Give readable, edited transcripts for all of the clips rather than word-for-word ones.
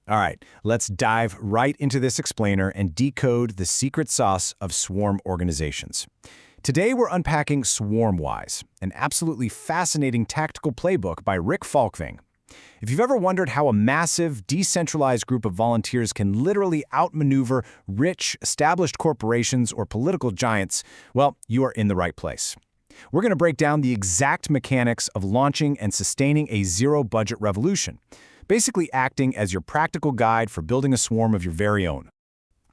All right, let's dive right into this explainer and decode the secret sauce of swarm organizations. Today, we're unpacking Swarmwise, an absolutely fascinating tactical playbook by Rick Falkving. If you've ever wondered how a massive, decentralized group of volunteers can literally outmaneuver rich, established corporations or political giants, well, you are in the right place. We're going to break down the exact mechanics of launching and sustaining a zero-budget revolution, basically acting as your practical guide for building a swarm of your very own.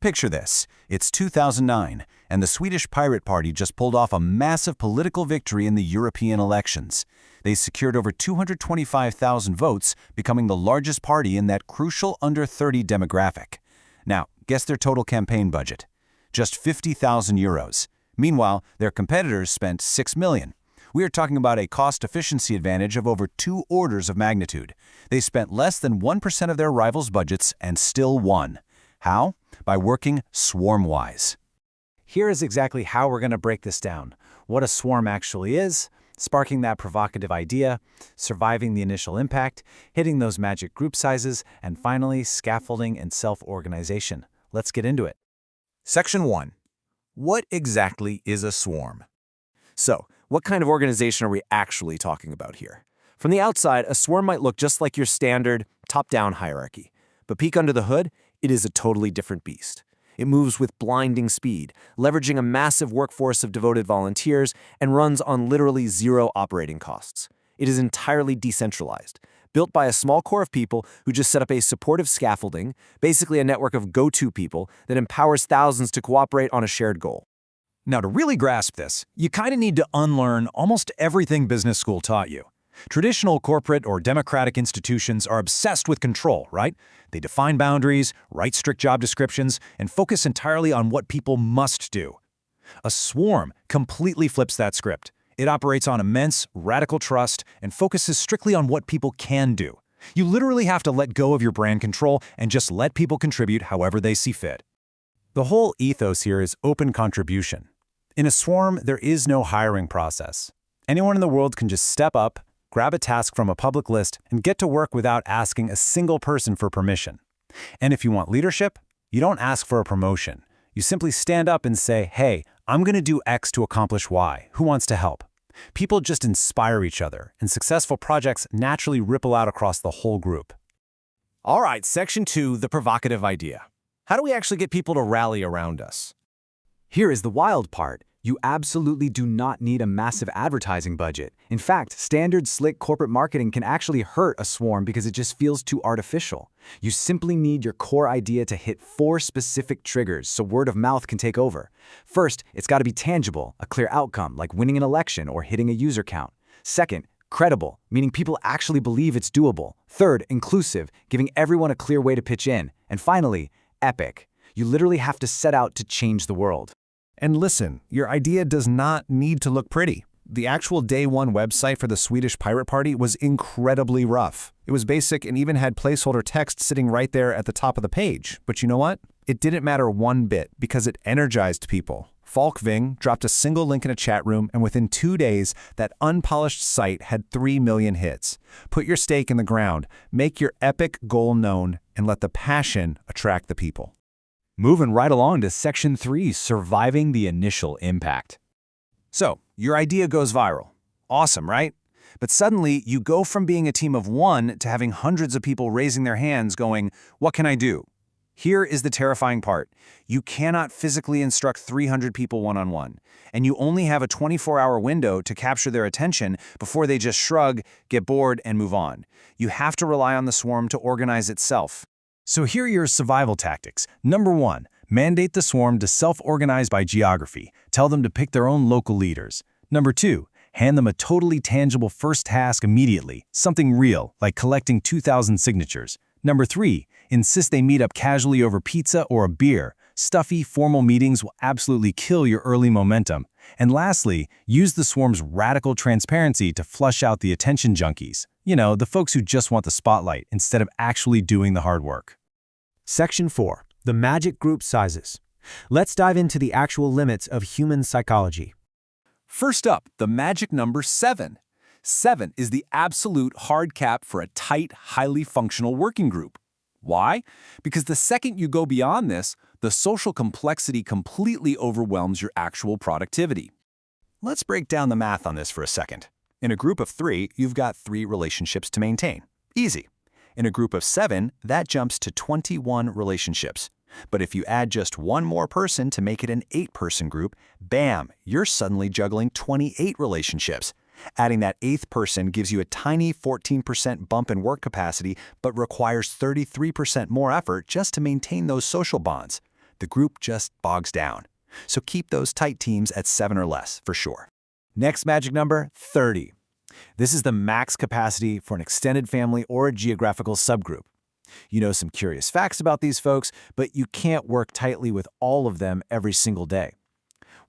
Picture this. It's 2009, and the Swedish Pirate Party just pulled off a massive political victory in the European elections. They secured over 225,000 votes, becoming the largest party in that crucial under-30 demographic. Now, guess their total campaign budget. Just 50,000 euros. Meanwhile, their competitors spent 6 million. We are talking about a cost-efficiency advantage of over 2 orders of magnitude. They spent less than 1% of their rivals' budgets and still won. How? By working swarm-wise. Here is exactly how we're going to break this down. What a swarm actually is, sparking that provocative idea, surviving the initial impact, hitting those magic group sizes, and finally, scaffolding and self-organization. Let's get into it. Section 1. What exactly is a swarm? So, what kind of organization are we actually talking about here? From the outside, a swarm might look just like your standard top-down hierarchy. But peek under the hood, it is a totally different beast. It moves with blinding speed, leveraging a massive workforce of devoted volunteers, and runs on literally zero operating costs. It is entirely decentralized, built by a small core of people who just set up a supportive scaffolding, basically a network of go-to people that empowers thousands to cooperate on a shared goal. Now, to really grasp this, you kind of need to unlearn almost everything business school taught you. Traditional corporate or democratic institutions are obsessed with control, right? They define boundaries, write strict job descriptions, and focus entirely on what people must do. A swarm completely flips that script. It operates on immense, radical trust and focuses strictly on what people can do. You literally have to let go of your brand control and just let people contribute however they see fit. The whole ethos here is open contribution. In a swarm, there is no hiring process. Anyone in the world can just step up, grab a task from a public list, and get to work without asking a single person for permission. And if you want leadership, you don't ask for a promotion. You simply stand up and say, hey, I'm going to do X to accomplish Y. Who wants to help? People just inspire each other, and successful projects naturally ripple out across the whole group. All right, Section 2, the provocative idea. How do we actually get people to rally around us? Here is the wild part. You absolutely do not need a massive advertising budget. In fact, standard slick corporate marketing can actually hurt a swarm because it just feels too artificial. You simply need your core idea to hit 4 specific triggers so word of mouth can take over. First, it's got to be tangible, a clear outcome like winning an election or hitting a user count. Second, credible, meaning people actually believe it's doable. Third, inclusive, giving everyone a clear way to pitch in. And finally, epic. You literally have to set out to change the world. And listen, your idea does not need to look pretty. The actual day one website for the Swedish Pirate Party was incredibly rough. It was basic and even had placeholder text sitting right there at the top of the page. But you know what? It didn't matter one bit because it energized people. Falkving dropped a single link in a chat room, and within 2 days, that unpolished site had 3 million hits. Put your stake in the ground, make your epic goal known, and let the passion attract the people. Moving right along to Section 3, surviving the initial impact. So, your idea goes viral. Awesome, right? But suddenly, you go from being a team of 1 to having hundreds of people raising their hands going, what can I do? Here is the terrifying part. You cannot physically instruct 300 people one-on-one, and you only have a 24-hour window to capture their attention before they just shrug, get bored, and move on. You have to rely on the swarm to organize itself. So here are your survival tactics. Number 1, mandate the swarm to self-organize by geography. Tell them to pick their own local leaders. Number 2, hand them a totally tangible first task immediately, something real, like collecting 2,000 signatures. Number 3, insist they meet up casually over pizza or a beer. Stuffy, formal meetings will absolutely kill your early momentum. And lastly, use the swarm's radical transparency to flush out the attention junkies. You know, the folks who just want the spotlight instead of actually doing the hard work. Section 4. The magic group sizes. Let's dive into the actual limits of human psychology. First up, the magic number 7. 7 is the absolute hard cap for a tight, highly functional working group. Why? Because the second you go beyond this, the social complexity completely overwhelms your actual productivity. Let's break down the math on this for a second. In a group of 3, you've got 3 relationships to maintain. Easy. In a group of 7, that jumps to 21 relationships. But if you add just one more person to make it an 8-person group, bam, you're suddenly juggling 28 relationships. Adding that 8th person gives you a tiny 14% bump in work capacity, but requires 33% more effort just to maintain those social bonds. The group just bogs down. So keep those tight teams at 7 or less, for sure. Next magic number, 30. This is the max capacity for an extended family or a geographical subgroup. You know some curious facts about these folks, but you can't work tightly with all of them every single day.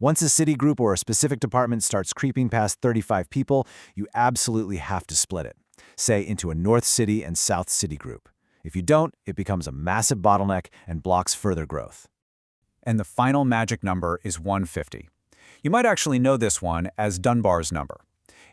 Once a city group or a specific department starts creeping past 35 people, you absolutely have to split it, say into a North City and South City group. If you don't, it becomes a massive bottleneck and blocks further growth. And the final magic number is 150. You might actually know this one as Dunbar's number.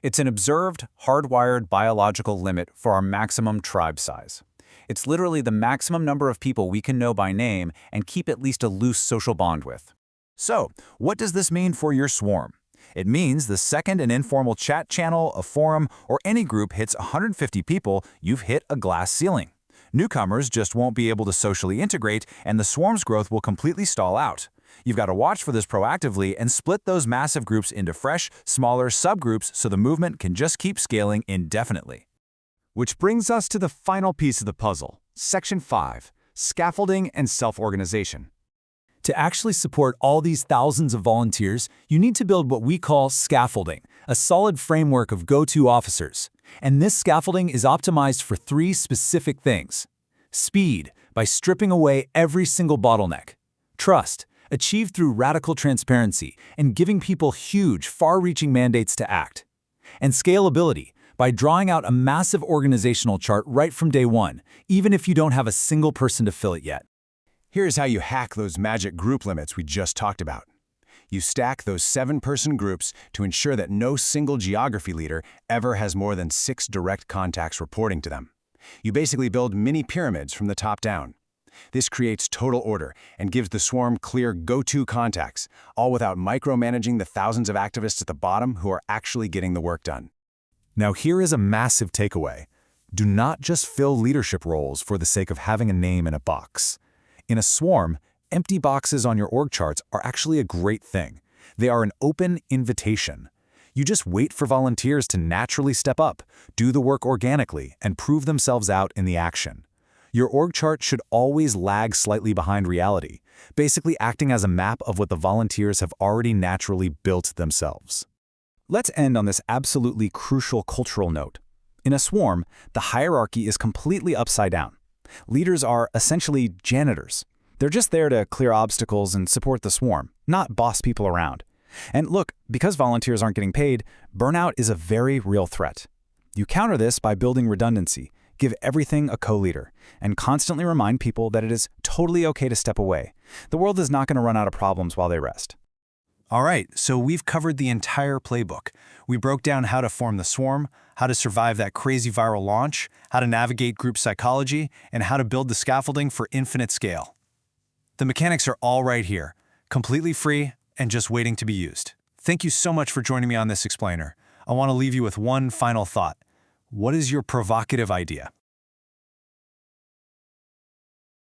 It's an observed, hardwired biological limit for our maximum tribe size. It's literally the maximum number of people we can know by name and keep at least a loose social bond with. So, what does this mean for your swarm? It means the second an informal chat channel, a forum, or any group hits 150 people, you've hit a glass ceiling. Newcomers just won't be able to socially integrate, and the swarm's growth will completely stall out. You've got to watch for this proactively and split those massive groups into fresh, smaller subgroups so the movement can just keep scaling indefinitely. Which brings us to the final piece of the puzzle, Section 5, Scaffolding and Self-Organization. To actually support all these thousands of volunteers, you need to build what we call scaffolding, a solid framework of go-to officers. And this scaffolding is optimized for 3 specific things. Speed, by stripping away every single bottleneck. Trust, achieved through radical transparency and giving people huge, far-reaching mandates to act. And scalability, by drawing out a massive organizational chart right from day one, even if you don't have a single person to fill it yet. Here's how you hack those magic group limits we just talked about. You stack those 7-person groups to ensure that no single geography leader ever has more than 6 direct contacts reporting to them. You basically build mini pyramids from the top down. This creates total order and gives the swarm clear go-to contacts, all without micromanaging the thousands of activists at the bottom who are actually getting the work done. Now here is a massive takeaway. Do not just fill leadership roles for the sake of having a name in a box. In a swarm, empty boxes on your org charts are actually a great thing. They are an open invitation. You just wait for volunteers to naturally step up, do the work organically, and prove themselves out in the action. Your org chart should always lag slightly behind reality, basically acting as a map of what the volunteers have already naturally built themselves. Let's end on this absolutely crucial cultural note. In a swarm, the hierarchy is completely upside down. Leaders are essentially janitors. They're just there to clear obstacles and support the swarm, not boss people around. And look, because volunteers aren't getting paid, burnout is a very real threat. You counter this by building redundancy, give everything a co-leader, and constantly remind people that it is totally okay to step away. The world is not going to run out of problems while they rest. All right, so we've covered the entire playbook. We broke down how to form the swarm, how to survive that crazy viral launch, how to navigate group psychology, and how to build the scaffolding for infinite scale. The mechanics are all right here, completely free and just waiting to be used. Thank you so much for joining me on this explainer. I want to leave you with one final thought. What is your provocative idea?